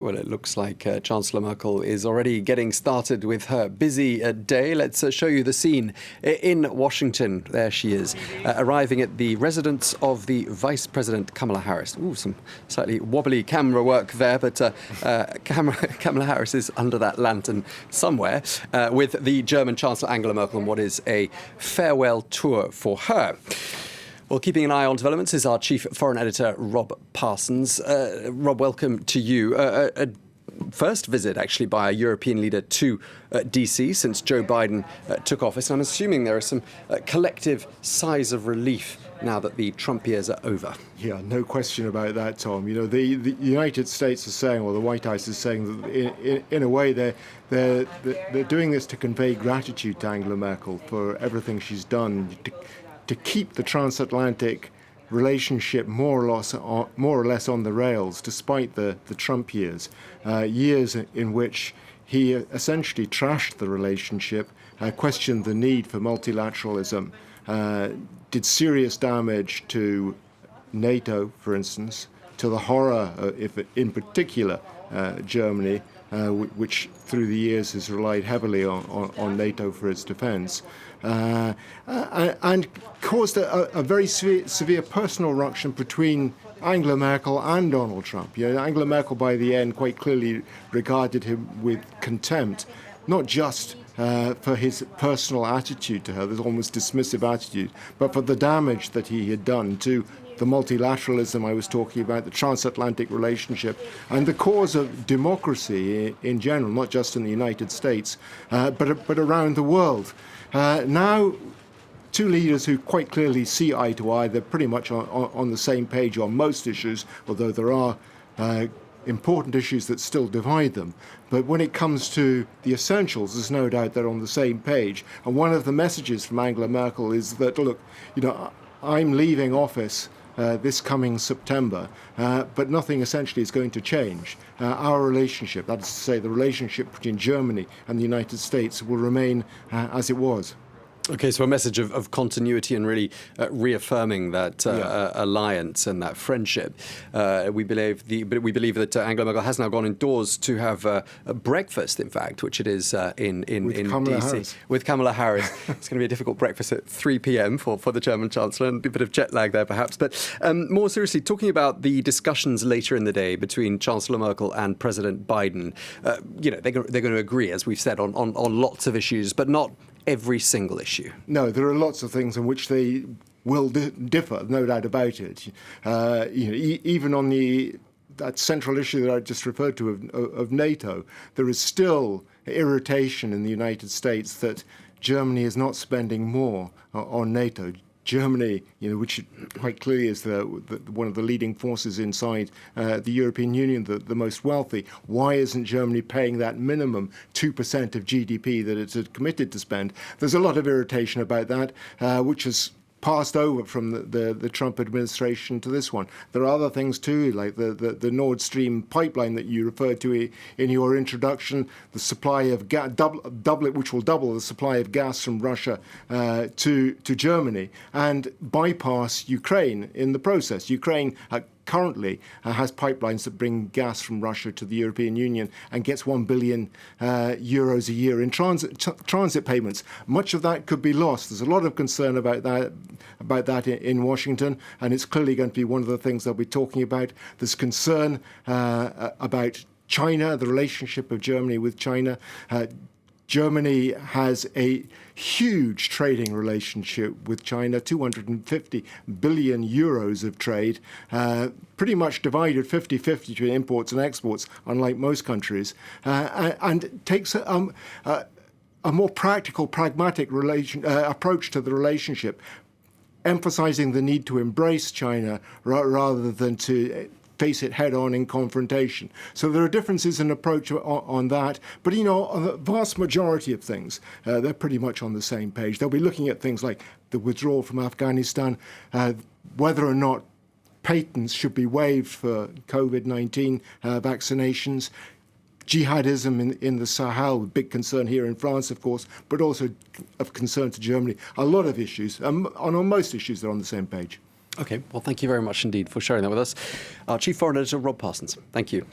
Well, it looks like Chancellor Merkel is already getting started with her busy day. Let's show you the scene in Washington. There she is, arriving at the residence of the Vice President Kamala Harris. Ooh, some slightly wobbly camera work there, but Kamala Harris is under that lantern somewhere with the German Chancellor Angela Merkel on what is a farewell tour for her. Well, keeping an eye on developments is our chief foreign editor, Rob Parsons. Rob, welcome to you. A first visit, actually, by a European leader to D.C. since Joe Biden took office. I'm assuming there is some collective sighs of relief now that the Trump years are over. Yeah, no question about that, Tom. You know, the United States is saying, or the White House is saying, that in a way they're doing this to convey gratitude to Angela Merkel for everything she's done to keep the transatlantic relationship more or less on the rails, despite the Trump years, years in which he essentially trashed the relationship, questioned the need for multilateralism, did serious damage to NATO, for instance, to the horror, in particular, Germany, which through the years has relied heavily on NATO for its defense, and caused a very severe personal ruction between Angela Merkel and Donald Trump. You know, Angela Merkel, by the end, quite clearly regarded him with contempt, not just for his personal attitude to her, this almost dismissive attitude, but for the damage that he had done to the multilateralism I was talking about, the transatlantic relationship, and the cause of democracy in general, not just in the United States, but around the world. Now, two leaders who quite clearly see eye to eye, they're pretty much on the same page on most issues, although there are important issues that still divide them. But when it comes to the essentials, there's no doubt they're on the same page. And one of the messages from Angela Merkel is that, look, you know, I'm leaving office this coming September, but nothing essentially is going to change. Our relationship, that is to say, the relationship between Germany and the United States, will remain as it was. Okay, so a message of continuity and really reaffirming that alliance and that friendship. We believe that Angela Merkel has now gone indoors to have a breakfast, in fact, which it is in DC with Kamala Harris. It's going to be a difficult breakfast at 3 p.m. for the German Chancellor, and a bit of jet lag there, perhaps. But more seriously, talking about the discussions later in the day between Chancellor Merkel and President Biden, you know, they're going to agree, as we've said, on lots of issues, but not every single issue. No, there are lots of things in which they will differ, no doubt about it. You know, even on that central issue that I just referred to of NATO, there is still irritation in the United States that Germany is not spending more on NATO. Germany, you know, which quite clearly is one of the leading forces inside the European Union, the most wealthy. Why isn't Germany paying that minimum 2% of GDP that it's committed to spend? There's a lot of irritation about that, which has passed over from the Trump administration to this one. There are other things too, like the Nord Stream pipeline that you referred to in your introduction, the supply of gas, which will double the supply of gas from Russia to Germany, and bypass Ukraine in the process. Ukraine currently has pipelines that bring gas from Russia to the European Union and gets 1 billion euros a year in transit payments. Much of that could be lost. There's a lot of concern about that in Washington, and it's clearly going to be one of the things they'll be talking about. There's concern about China, the relationship of Germany with China. Germany has a huge trading relationship with China, 250 billion euros of trade, pretty much divided 50-50 between imports and exports, unlike most countries, and takes a more practical, pragmatic approach to the relationship, emphasizing the need to embrace China rather than to face it head-on in confrontation. So there are differences in approach on that, but you know, on the vast majority of things, they're pretty much on the same page. They'll be looking at things like the withdrawal from Afghanistan, whether or not patents should be waived for COVID-19 vaccinations, jihadism in the Sahel, big concern here in France, of course, but also of concern to Germany. A lot of issues, on most issues, they're on the same page. Okay, well, thank you very much indeed for sharing that with us. Our Chief Foreign Editor, Rob Parsons. Thank you.